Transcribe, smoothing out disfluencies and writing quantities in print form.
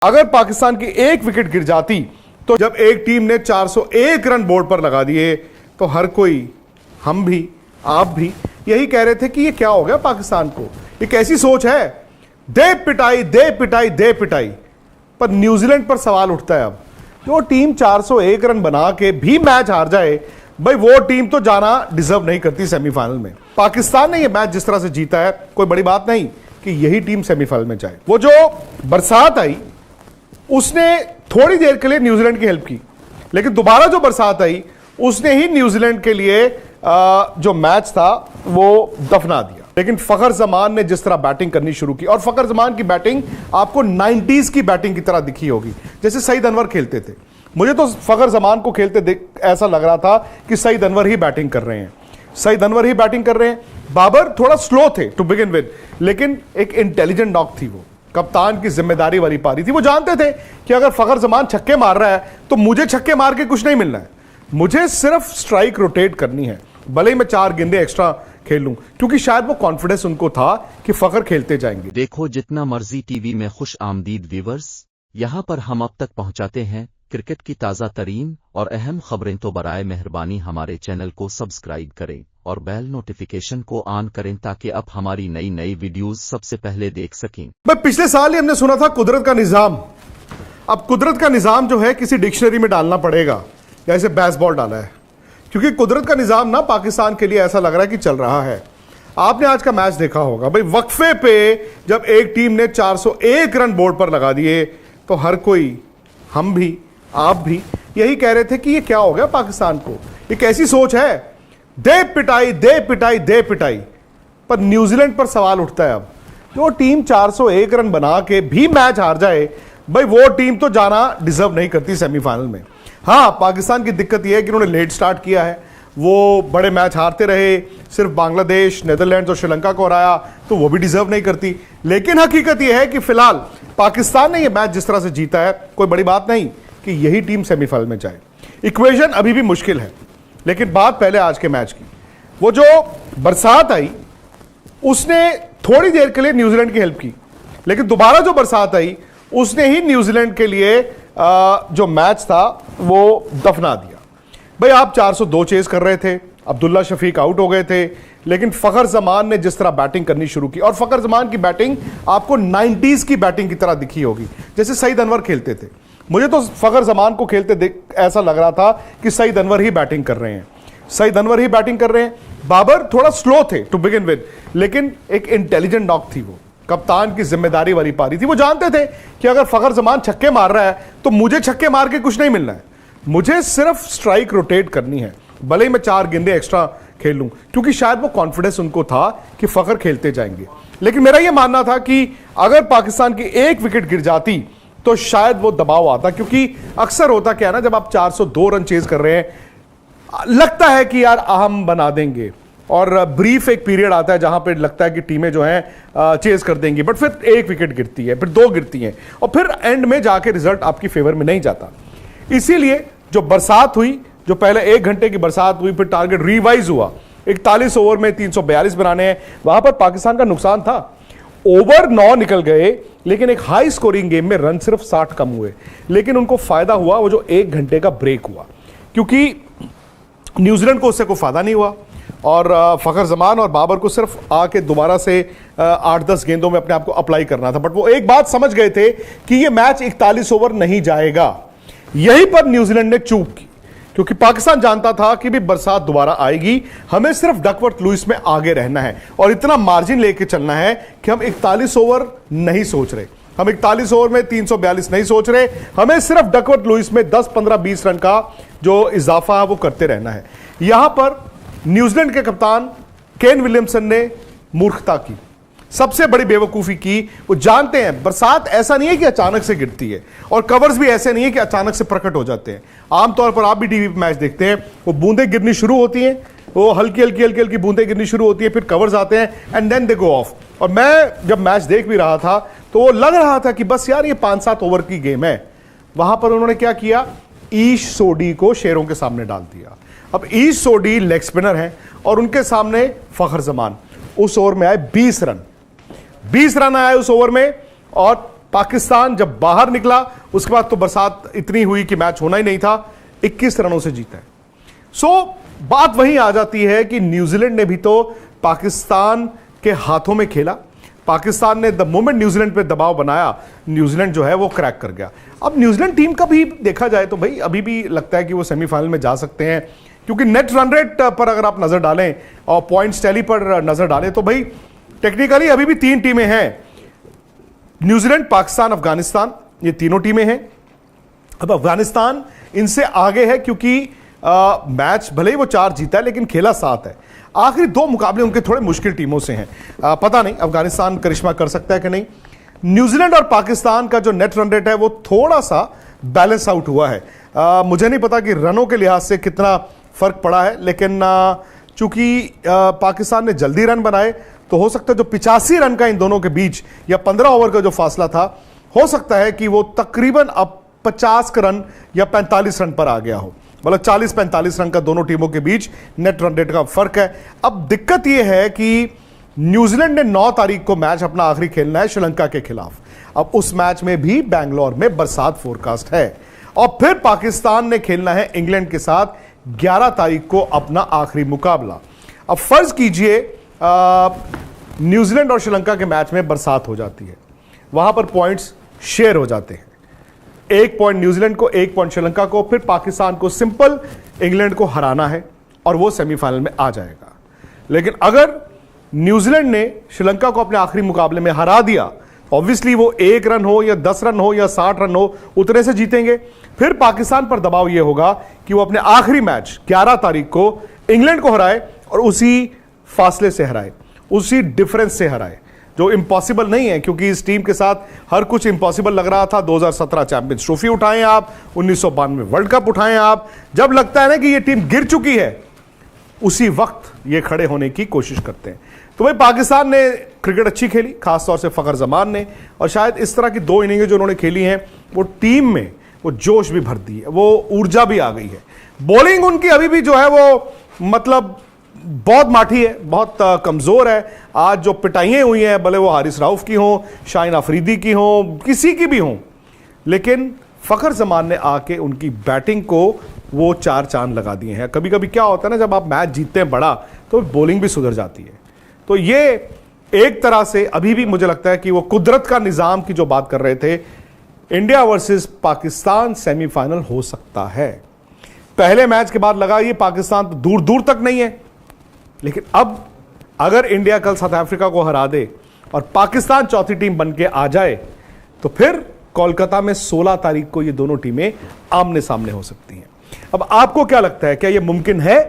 अगर पाकिस्तान की एक विकेट गिर जाती तो जब एक टीम ने 401 रन बोर्ड पर लगा दिए तो हर कोई, हम भी, आप भी यही कह रहे थे कि ये क्या हो गया पाकिस्तान को, ये कैसी सोच है, दे पिटाई दे पिटाई दे पिटाई। पर न्यूजीलैंड पर सवाल उठता है अब, जो टीम 401 रन बना के भी मैच हार जाए, भाई वो टीम तो जाना डिजर्व नहीं करती सेमीफाइनल में। पाकिस्तान ने ये मैच जिस तरह से जीता है, कोई बड़ी बात नहीं कि यही टीम सेमीफाइनल में जाए। वो जो बरसात आई उसने थोड़ी देर के लिए न्यूजीलैंड की हेल्प की, लेकिन दोबारा जो बरसात आई उसने ही न्यूजीलैंड के लिए जो मैच था वो दफना दिया। लेकिन फखर जमान ने जिस तरह बैटिंग करनी शुरू की, और फखर जमान की बैटिंग आपको 90s की बैटिंग की तरह दिखी होगी, जैसे सईद अनवर खेलते थे। मुझे तो फखर जमान को खेलते देख ऐसा लग रहा था कि सईद अनवर ही बैटिंग कर रहे हैं, सईद अनवर ही बैटिंग कर रहे हैं। बाबर थोड़ा स्लो थे टू बिगिन विद, लेकिन एक इंटेलिजेंट नॉक थी, वो कप्तान की जिम्मेदारी वाली पारी थी। वो जानते थे कि अगर फखर जमान छक्के मार रहा है तो मुझे छक्के मार के कुछ नहीं मिलना है, मुझे सिर्फ स्ट्राइक रोटेट करनी है, भले ही मैं 4 गेंदे एक्स्ट्रा खेल लूं, क्योंकि शायद वो कॉन्फिडेंस उनको था कि फखर खेलते जाएंगे। देखो जितना मर्जी टीवी में खुश आमदीद व्यूवर्स, यहाँ पर हम अब तक पहुँचाते हैं क्रिकेट की ताज़ा तरीन और अहम खबरें। तो बराए मेहरबानी हमारे चैनल को सब्सक्राइब करें और बेल नोटिफिकेशन को ऑन करें ताकि आप हमारी नई वीडियोस सबसे पहले देख सकें। भाई पिछले साल ही हमने सुना था कुदरत का निजाम, अब कुदरत का निजाम जो है किसी डिक्शनरी में डालना पड़ेगा, जैसे बेसबॉल डाला है, क्योंकि कुदरत का निजाम ना पाकिस्तान के लिए ऐसा लग रहा है कि चल रहा है। आपने आज का मैच देखा होगा, भाई वक्फे पे जब एक टीम ने 401 रन बोर्ड पर लगा दिए तो हर कोई, हम भी, आप भी यही कह रहे थे कि ये क्या हो गया पाकिस्तान को, ये कैसी सोच है, दे पिटाई दे पिटाई दे पिटाई। पर न्यूजीलैंड पर सवाल उठता है अब, जो टीम 401 रन बना के भी मैच हार जाए, भाई वो टीम तो जाना डिजर्व नहीं करती सेमीफाइनल में। हाँ, पाकिस्तान की दिक्कत यह है कि उन्होंने लेट स्टार्ट किया है, वो बड़े मैच हारते रहे, सिर्फ बांग्लादेश, नेदरलैंड्स और श्रीलंका को हराया, तो वो भी डिजर्व नहीं करती। लेकिन हकीकत यह है कि फिलहाल पाकिस्तान ने यह मैच जिस तरह से जीता है, कोई बड़ी बात नहीं कि यही टीम सेमीफाइनल में जाए। इक्वेशन अभी भी मुश्किल है, लेकिन बात पहले आज के मैच की। वो जो बरसात आई उसने थोड़ी देर के लिए न्यूजीलैंड की हेल्प की, लेकिन दोबारा जो बरसात आई उसने ही न्यूजीलैंड के लिए जो मैच था वो दफना दिया। भाई आप 402 चेज कर रहे थे, अब्दुल्ला शफीक आउट हो गए थे, लेकिन फखर जमान ने जिस तरह बैटिंग करनी शुरू की, और फखर जमान की बैटिंग आपको 90s की बैटिंग की तरह दिखी होगी, जैसे सईद अनवर खेलते थे। मुझे तो फखर जमान को खेलते देख ऐसा लग रहा था कि सईद अनवर ही बैटिंग कर रहे हैं, सईद अनवर ही बैटिंग कर रहे हैं। बाबर थोड़ा स्लो थे टू बिगिन विद, लेकिन एक इंटेलिजेंट नॉक थी, वो कप्तान की जिम्मेदारी वाली पारी थी। वो जानते थे कि अगर फखर जमान छक्के मार रहा है तो मुझे छक्के मार के कुछ नहीं मिलना है, मुझे सिर्फ स्ट्राइक रोटेट करनी है, भले ही मैं 4 गेंदे एक्स्ट्रा खेल लूं, क्योंकि शायद वो कॉन्फिडेंस उनको था कि फखर खेलते जाएंगे। लेकिन मेरा यह मानना था कि अगर पाकिस्तान की एक विकेट गिर जाती तो शायद वो दबाव आता, क्योंकि अक्सर होता क्या है ना, जब आप 402 रन चेज कर रहे हैं लगता है कि यार हम बना देंगे, और ब्रीफ एक पीरियड आता है जहां पे लगता है कि टीमें जो हैं चेज कर देंगी, बट फिर एक विकेट गिरती है, फिर 2 गिरती हैं, और फिर एंड में जाके रिजल्ट आपकी फेवर में नहीं जाता। इसीलिए जो बरसात हुई, जो पहले 1 घंटे की बरसात हुई, फिर टारगेट रिवाइज हुआ, 41 ओवर में 342 बनाने हैं, वहां पर पाकिस्तान का नुकसान था। ओवर 9 निकल गए, लेकिन एक हाई स्कोरिंग गेम में रन सिर्फ 60 कम हुए, लेकिन उनको फायदा हुआ वो जो 1 घंटे का ब्रेक हुआ, क्योंकि न्यूजीलैंड को उससे कोई फायदा नहीं हुआ, और फखर जमान और बाबर को सिर्फ आके दोबारा से 8-10 गेंदों में अपने आप को अप्लाई करना था। बट वो एक बात समझ गए थे कि ये मैच 41 ओवर नहीं जाएगा। यहीं पर न्यूजीलैंड ने चूक की, क्योंकि पाकिस्तान जानता था कि भी बरसात दोबारा आएगी, हमें सिर्फ डकवर्थ लुइस में आगे रहना है और इतना मार्जिन लेके चलना है कि हम 41 ओवर नहीं सोच रहे, हम 41 ओवर में 342 नहीं सोच रहे, हमें सिर्फ डकवर्थ लुइस में 10, 15, 20 रन का जो इजाफा है वो करते रहना है। यहां पर न्यूजीलैंड के कप्तान केन विलियमसन ने मूर्खता की, सबसे बड़ी बेवकूफी की। वो जानते हैं बरसात ऐसा नहीं है कि अचानक से गिरती है, और कवर्स भी ऐसे नहीं है कि अचानक से प्रकट हो जाते हैं। आमतौर पर आप भी टीवी पे मैच देखते हैं, वो बूंदें गिरनी शुरू होती हैं, वो हल्की हल्की हल्की हल्की बूंदें गिरनी शुरू होती है, फिर कवर्स आते हैं and then they go off. और मैं जब मैच देख भी रहा था तो वो लग रहा था कि बस यार ये 5-7 ओवर की गेम है। वहां पर उन्होंने क्या किया, ईश सोडी को शेरों के सामने डाल दिया। अब ईश सोडी लेग स्पिनर हैं और उनके सामने फखर जमान। उस ओवर में आए 20 रन, 20 रन आए उस ओवर में, और पाकिस्तान जब बाहर निकला उसके बाद तो बरसात इतनी हुई कि मैच होना ही नहीं था, 21 रनों से जीता है। बात वहीं आ जाती है कि न्यूजीलैंड ने भी तो पाकिस्तान के हाथों में खेला। पाकिस्तान ने द मोमेंट न्यूजीलैंड पे दबाव बनाया, न्यूजीलैंड जो है वो क्रैक कर गया। अब न्यूजीलैंड टीम का भी देखा जाए तो भाई अभी भी लगता है कि वो सेमीफाइनल में जा सकते हैं, क्योंकि नेट रन रेट पर अगर आप नजर डालें और पॉइंट्स टैली पर नजर डालें तो भाई टेक्निकली अभी भी 3 टीमें हैं, न्यूजीलैंड, पाकिस्तान, अफगानिस्तान, ये तीनों टीमें हैं। अब अफगानिस्तान इनसे आगे है क्योंकि मैच भले ही वो 4 जीता है लेकिन खेला 7 है। आखिरी 2 मुकाबले उनके थोड़े मुश्किल टीमों से हैं। पता नहीं अफगानिस्तान करिश्मा कर सकता है कि नहीं। न्यूजीलैंड और पाकिस्तान का जो नेट रन रेट है वो थोड़ा सा बैलेंस आउट हुआ है। मुझे नहीं पता कि रनों के लिहाज से कितना फर्क पड़ा है, लेकिन चूंकि पाकिस्तान ने जल्दी रन बनाए तो हो सकता है जो 85 रन का इन दोनों के बीच या 15 ओवर का जो फासला था, हो सकता है कि वो तकरीबन अब 50 रन या 45 रन पर आ गया हो। मतलब 40-45 रन का दोनों टीमों के बीच नेट रन रेट का फर्क है। अब दिक्कत यह है कि न्यूजीलैंड ने 9 तारीख को मैच अपना आखिरी खेलना है श्रीलंका के खिलाफ। अब उस मैच में भी बैंगलोर में बरसात फोरकास्ट है, और फिर पाकिस्तान ने खेलना है इंग्लैंड के साथ 11 तारीख को अपना आखिरी मुकाबला। अब फर्ज कीजिए न्यूजीलैंड और श्रीलंका के मैच में बरसात हो जाती है, वहां पर पॉइंट्स शेयर हो जाते हैं, 1 पॉइंट न्यूजीलैंड को, 1 पॉइंट श्रीलंका को। फिर पाकिस्तान को सिंपल इंग्लैंड को हराना है और वो सेमीफाइनल में आ जाएगा। लेकिन अगर न्यूजीलैंड ने श्रीलंका को अपने आखिरी मुकाबले में हरा दिया, ऑब्वियसली वो 1 रन हो या 10 रन हो या 60 रन हो, उतने से जीतेंगे। फिर पाकिस्तान पर दबाव यह होगा कि वो अपने आखिरी मैच 11 तारीख को इंग्लैंड को हराए और उसी फासले से हराए, उसी डिफरेंस से हराए, जो इम्पॉसिबल नहीं है, क्योंकि इस टीम के साथ हर कुछ इम्पॉसिबल लग रहा था। 2017 चैंपियंस ट्रॉफी उठाएं आप, 1992 वर्ल्ड कप उठाएं आप, जब लगता है ना कि ये टीम गिर चुकी है, उसी वक्त ये खड़े होने की कोशिश करते हैं। तो भाई पाकिस्तान ने क्रिकेट अच्छी खेली, खासतौर से फखर जमान ने, और शायद इस तरह की 2 इनिंगें जो उन्होंने खेली हैं वो टीम में वो जोश भी भर दी है, वो ऊर्जा भी आ गई है। बॉलिंग उनकी अभी भी जो है वो मतलब बहुत माठी है, बहुत कमजोर है। आज जो पिटाइयां हुई हैं, भले वो हारिस राउफ की हों, शाहीन अफरीदी की हों, किसी की भी हों, लेकिन फखर जमान ने आके उनकी बैटिंग को वो 4 चांद लगा दिए हैं। कभी कभी क्या होता है ना, जब आप मैच जीतते हैं बड़ा तो बॉलिंग भी सुधर जाती है। तो ये एक तरह से अभी भी मुझे लगता है कि वो कुदरत का निजाम की जो बात कर रहे थे, इंडिया वर्सेस पाकिस्तान सेमीफाइनल हो सकता है। पहले मैच के बाद लगा ये पाकिस्तान तो दूर दूर तक नहीं है, लेकिन अब अगर इंडिया कल साउथ अफ्रीका को हरा दे और पाकिस्तान चौथी टीम बन के आ जाए, तो फिर कोलकाता में 16 तारीख को ये दोनों टीमें आमने सामने हो सकती हैं। अब आपको क्या लगता है, क्या यह मुमकिन है?